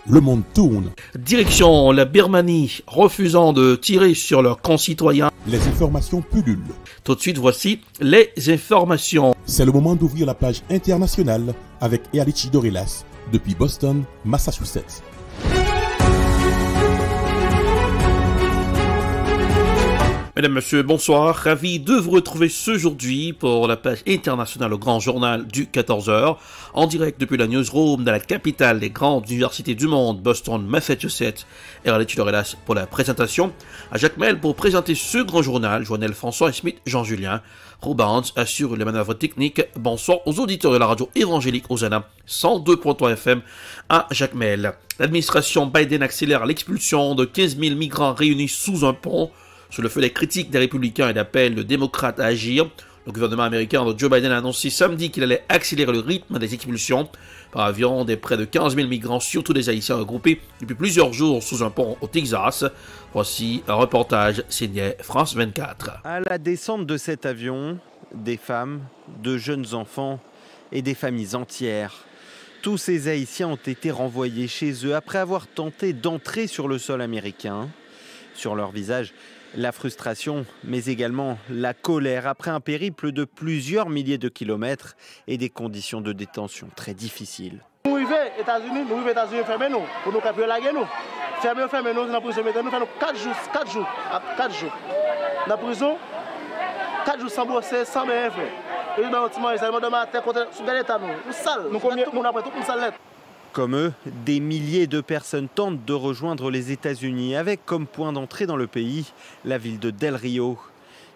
le monde tourne. Direction la Birmanie, refusant de tirer sur leurs concitoyens. Les informations pullulent. Tout de suite, voici les informations. C'est le moment d'ouvrir la page internationale avec Ealichi Dorelas depuis Boston, Massachusetts. Mesdames, Messieurs, bonsoir. Ravi de vous retrouver ce aujourd'hui pour la page internationale au Grand Journal du 14h, en direct depuis la newsroom de la capitale des grandes universités du monde, Boston, Massachusetts. Ealichi Dorelas pour la présentation. À Jacques Mel pour présenter ce Grand Journal. Joannel François et Smith Jean-Julien. Robans assure les manœuvres techniques. Bonsoir aux auditeurs de la radio évangélique Hosanna 102.3 FM à Jacques Mel. L'administration Biden accélère l'expulsion de 15 000 migrants réunis sous un pont. Sous le feu des critiques des républicains et d'appels de démocrates à agir, le gouvernement américain de Joe Biden a annoncé samedi qu'il allait accélérer le rythme des expulsions par avion des près de 15 000 migrants, surtout des Haïtiens regroupés depuis plusieurs jours sous un pont au Texas. Voici un reportage signé France 24. À la descente de cet avion, des femmes, de jeunes enfants et des familles entières. Tous ces Haïtiens ont été renvoyés chez eux après avoir tenté d'entrer sur le sol américain. Sur leur visage, la frustration, mais également la colère après un périple de plusieurs milliers de kilomètres et des conditions de détention très difficiles. Nous arrivons aux États-Unis, fermez nous pour nous capturer la guerre. Fermez nous, dans la prison, nous faisons 4 jours. Dans la prison, 4 jours sans bosser, sans rien faire. Et nous avons demandé contre l'État, nous sales, nous sommes après tout sale. Comme eux, des milliers de personnes tentent de rejoindre les États-Unis avec comme point d'entrée dans le pays la ville de Del Rio.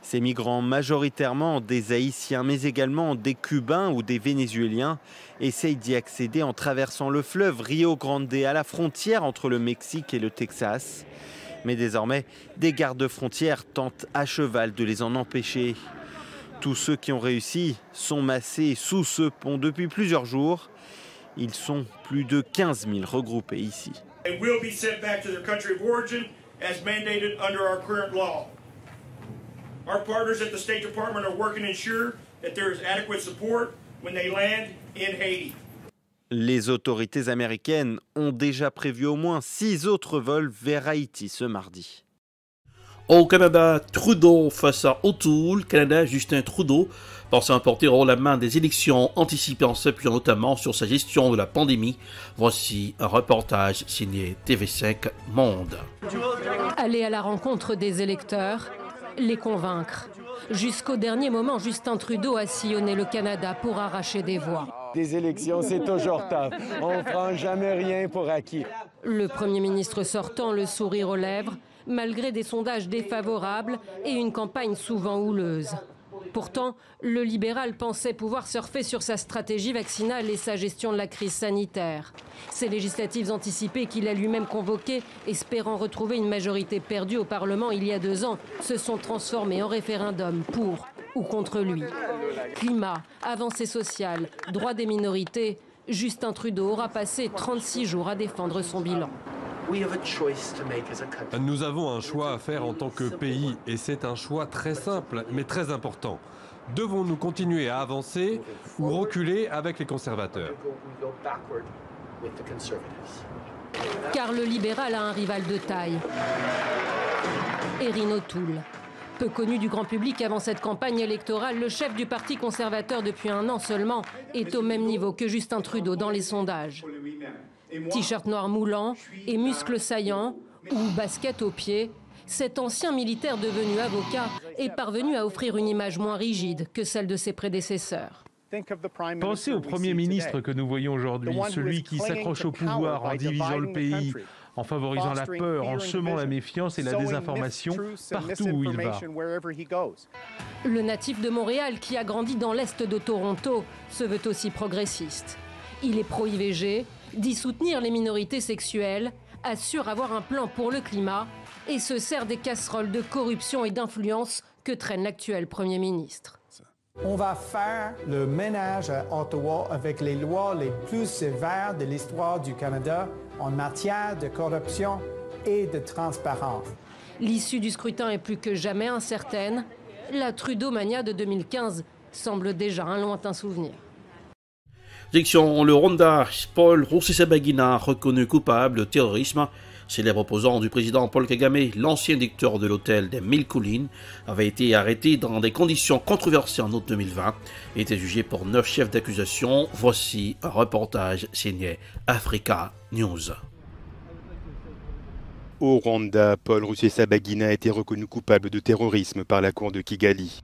Ces migrants, majoritairement des Haïtiens, mais également des Cubains ou des Vénézuéliens, essayent d'y accéder en traversant le fleuve Rio Grande à la frontière entre le Mexique et le Texas. Mais désormais, des gardes-frontières tentent à cheval de les en empêcher. Tous ceux qui ont réussi sont massés sous ce pont depuis plusieurs jours. Ils sont plus de 15 000 regroupés ici. They will be sent back to their country of origin as mandated under our current law. Our partners at the State Department are working to ensure that there is adequate support when they land in Haiti. Les autorités américaines ont déjà prévu au moins 6 autres vols vers Haïti ce mardi. Au Canada, Trudeau face à O'Toole. Canada, Justin Trudeau pense emporter haut la main des élections anticipées en s'appuyant notamment sur sa gestion de la pandémie. Voici un reportage signé TV5 Monde. Aller à la rencontre des électeurs, les convaincre. Jusqu'au dernier moment, Justin Trudeau a sillonné le Canada pour arracher des voix. Des élections, c'est toujours tough. On ne prend jamais rien pour acquis. Le Premier ministre sortant, le sourire aux lèvres, malgré des sondages défavorables et une campagne souvent houleuse. Pourtant, le libéral pensait pouvoir surfer sur sa stratégie vaccinale et sa gestion de la crise sanitaire. Ces législatives anticipées qu'il a lui-même convoquées, espérant retrouver une majorité perdue au Parlement il y a 2 ans, se sont transformées en référendum pour ou contre lui. Climat, avancée sociale, droits des minorités, Justin Trudeau aura passé 36 jours à défendre son bilan. Nous avons un choix à faire en tant que pays et c'est un choix très simple mais très important. Devons-nous continuer à avancer ou reculer avec les conservateurs? Car le libéral a un rival de taille, Erin O'Toole. Peu connu du grand public avant cette campagne électorale, le chef du Parti conservateur depuis 1 an seulement est au même niveau que Justin Trudeau dans les sondages. T-shirt noir moulant et muscles saillants ou basket aux pieds, cet ancien militaire devenu avocat est parvenu à offrir une image moins rigide que celle de ses prédécesseurs. Pensez au Premier ministre que nous voyons aujourd'hui, celui qui s'accroche au pouvoir en divisant le pays, en favorisant la peur, en semant la méfiance et la désinformation partout où il va. Le natif de Montréal, qui a grandi dans l'est de Toronto, se veut aussi progressiste. Il est pro-IVG, dit soutenir les minorités sexuelles, assure avoir un plan pour le climat et se sert des casseroles de corruption et d'influence que traîne l'actuel Premier ministre. On va faire le ménage à Ottawa avec les lois les plus sévères de l'histoire du Canada en matière de corruption et de transparence. L'issue du scrutin est plus que jamais incertaine. La Trudeau-mania de 2015 semble déjà un lointain souvenir. Direction le Rwanda, Paul Rusesabagina, reconnu coupable de terrorisme. Célèbre opposant du président Paul Kagame, l'ancien dictateur de l'hôtel des 1000 collines, avait été arrêté dans des conditions controversées en août 2020 et était jugé pour 9 chefs d'accusation. Voici un reportage signé Africa News. Au Rwanda, Paul Rusesabagina a été reconnu coupable de terrorisme par la cour de Kigali.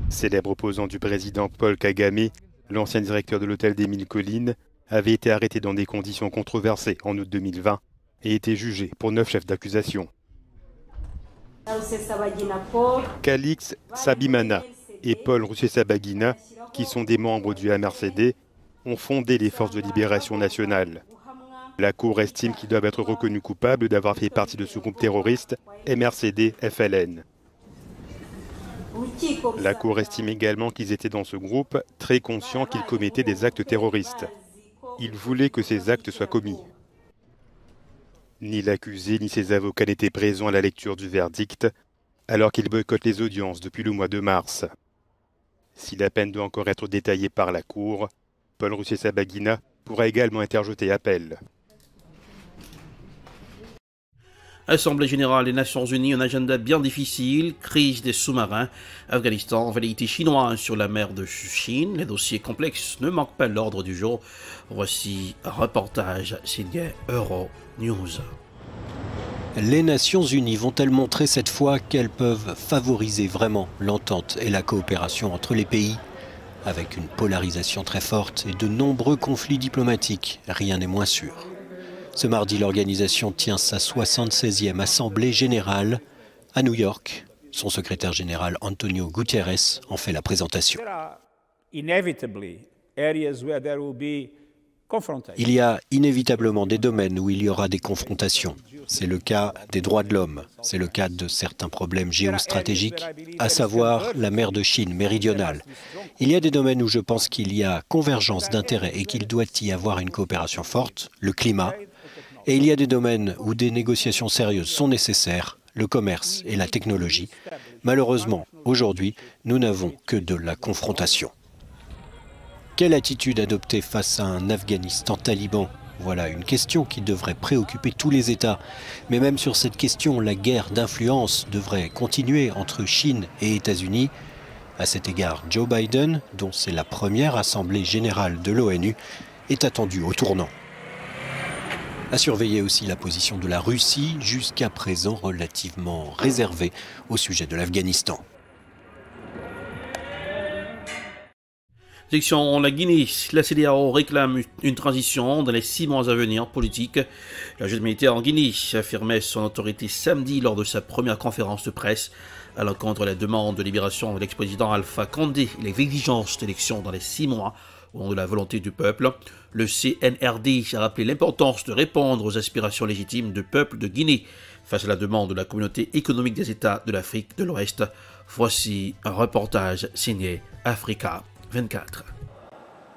Célèbre opposant du président Paul Kagame, l'ancien directeur de l'hôtel des 1000 collines, avait été arrêté dans des conditions controversées en août 2020 et était jugé pour 9 chefs d'accusation. Calix Sabimana et Paul Rusesabagina, qui sont des membres du MRCD, ont fondé les Forces de Libération Nationale. La Cour estime qu'ils doivent être reconnus coupables d'avoir fait partie de ce groupe terroriste MRCD-FLN. La Cour estime également qu'ils étaient dans ce groupe très conscients qu'ils commettaient des actes terroristes. Ils voulaient que ces actes soient commis. Ni l'accusé ni ses avocats n'étaient présents à la lecture du verdict, alors qu'ils boycottent les audiences depuis le mois de mars. Si la peine doit encore être détaillée par la Cour, Paul Rusesabagina pourra également interjeter appel. Assemblée générale des Nations Unies, un agenda bien difficile, crise des sous-marins, Afghanistan, velléité chinoise sur la mer de Chine. Les dossiers complexes ne manquent pas l'ordre du jour. Voici un reportage signé Euronews. Les Nations Unies vont-elles montrer cette fois qu'elles peuvent favoriser vraiment l'entente et la coopération entre les pays? Avec une polarisation très forte et de nombreux conflits diplomatiques, rien n'est moins sûr. Ce mardi, l'organisation tient sa 76e Assemblée générale à New York. Son secrétaire général Antonio Guterres en fait la présentation. Il y a inévitablement des domaines où il y aura des confrontations. C'est le cas des droits de l'homme, c'est le cas de certains problèmes géostratégiques, à savoir la mer de Chine méridionale. Il y a des domaines où je pense qu'il y a convergence d'intérêts et qu'il doit y avoir une coopération forte, le climat. Et il y a des domaines où des négociations sérieuses sont nécessaires, le commerce et la technologie. Malheureusement, aujourd'hui, nous n'avons que de la confrontation. Quelle attitude adopter face à un Afghanistan taliban? Voilà une question qui devrait préoccuper tous les États. Mais même sur cette question, la guerre d'influence devrait continuer entre Chine et États-Unis. À cet égard, Joe Biden, dont c'est la première assemblée générale de l'ONU, est attendu au tournant. À surveiller aussi la position de la Russie, jusqu'à présent relativement réservée au sujet de l'Afghanistan. Direction la Guinée, la CEDEAO réclame une transition dans les 6 mois à venir politique. La junte militaire en Guinée affirmait son autorité samedi lors de sa première conférence de presse à l'encontre de la demande de libération de l'ex-président Alpha Condé et les exigences d'élections dans les 6 mois au nom de la volonté du peuple. Le CNRD a rappelé l'importance de répondre aux aspirations légitimes du peuple de Guinée face à la demande de la communauté économique des États de l'Afrique de l'Ouest. Voici un reportage signé Africa 24.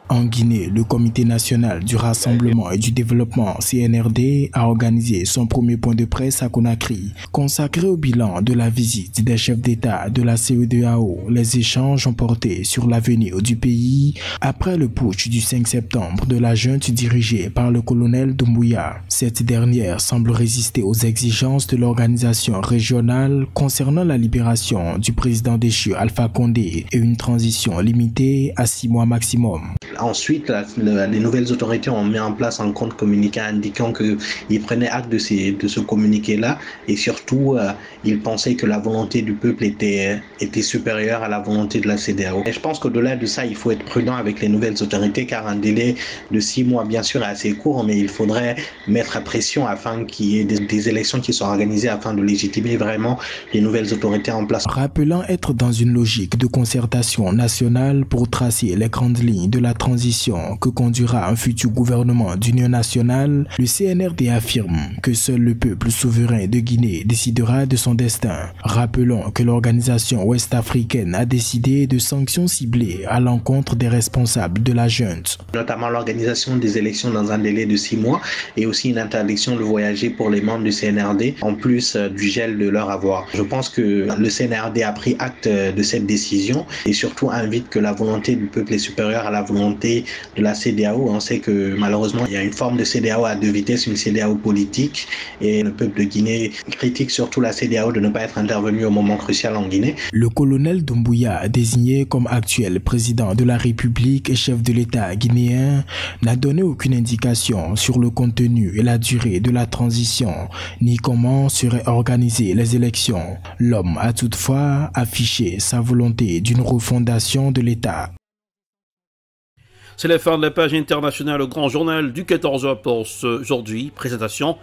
En Guinée, le Comité national du rassemblement et du développement CNRD a organisé son premier point de presse à Conakry. Consacré au bilan de la visite des chefs d'État de la CEDEAO, les échanges ont porté sur l'avenir du pays après le putsch du 5 septembre de la junte dirigée par le colonel Doumbouya. Cette dernière semble résister aux exigences de l'organisation régionale concernant la libération du président déchu Alpha Condé et une transition limitée à 6 mois maximum. Ensuite, les nouvelles autorités ont mis en place un compte communiqué indiquant qu'ils prenaient acte de ce communiqué-là et surtout, ils pensaient que la volonté du peuple était supérieure à la volonté de la CEDEAO. Et je pense qu'au-delà de ça, il faut être prudent avec les nouvelles autorités car un délai de 6 mois, bien sûr, est assez court, mais il faudrait mettre à pression afin qu'il y ait des élections qui soient organisées afin de légitimer vraiment les nouvelles autorités en place. Rappelant être dans une logique de concertation nationale pour tracer les grandes lignes de la transition que conduira un futur gouvernement d'union nationale, le CNRD affirme que seul le peuple souverain de Guinée décidera de son destin. Rappelons que l'organisation ouest-africaine a décidé de sanctions ciblées à l'encontre des responsables de la junte. Notamment l'organisation des élections dans un délai de 6 mois et aussi une interdiction de voyager pour les membres du CNRD, en plus du gel de leur avoir. Je pense que le CNRD a pris acte de cette décision et surtout invite que la volonté du peuple est supérieure à la volonté volonté de la CEDEAO. On sait que malheureusement, il y a une forme de CEDEAO à deux vitesses, une CEDEAO politique, et le peuple de Guinée critique surtout la CEDEAO de ne pas être intervenu au moment crucial en Guinée. Le colonel Doumbouya, désigné comme actuel président de la République et chef de l'État guinéen, n'a donné aucune indication sur le contenu et la durée de la transition, ni comment seraient organisées les élections. L'homme a toutefois affiché sa volonté d'une refondation de l'État. C'est la fin de la page internationale au grand journal du 14h pour aujourd'hui. Présentation,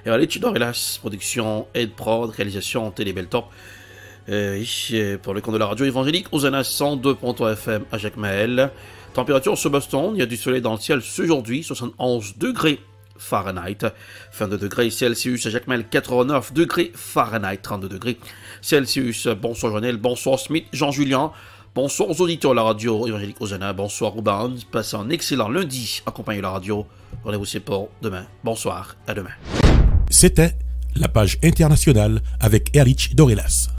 Erlich Dorelas, production Ed Prod, réalisation Télébeltop. Pour le compte de la radio évangélique, Osana 102.3 FM à Jacques Mahel. Température sur Boston, il y a du soleil dans le ciel aujourd'hui, 71 degrés Fahrenheit. 22 degrés Celsius à Jacques Mahel, 89 degrés Fahrenheit, 32 degrés Celsius. Bonsoir Joannel, bonsoir Smith, Jean-Julien. Bonsoir aux auditeurs de la radio évangélique Osana. Bonsoir Ruban. Passez un excellent lundi accompagné de la radio. Rendez-vous c'est pour demain. Bonsoir, à demain. C'était la page internationale avec Erlich Dorelas.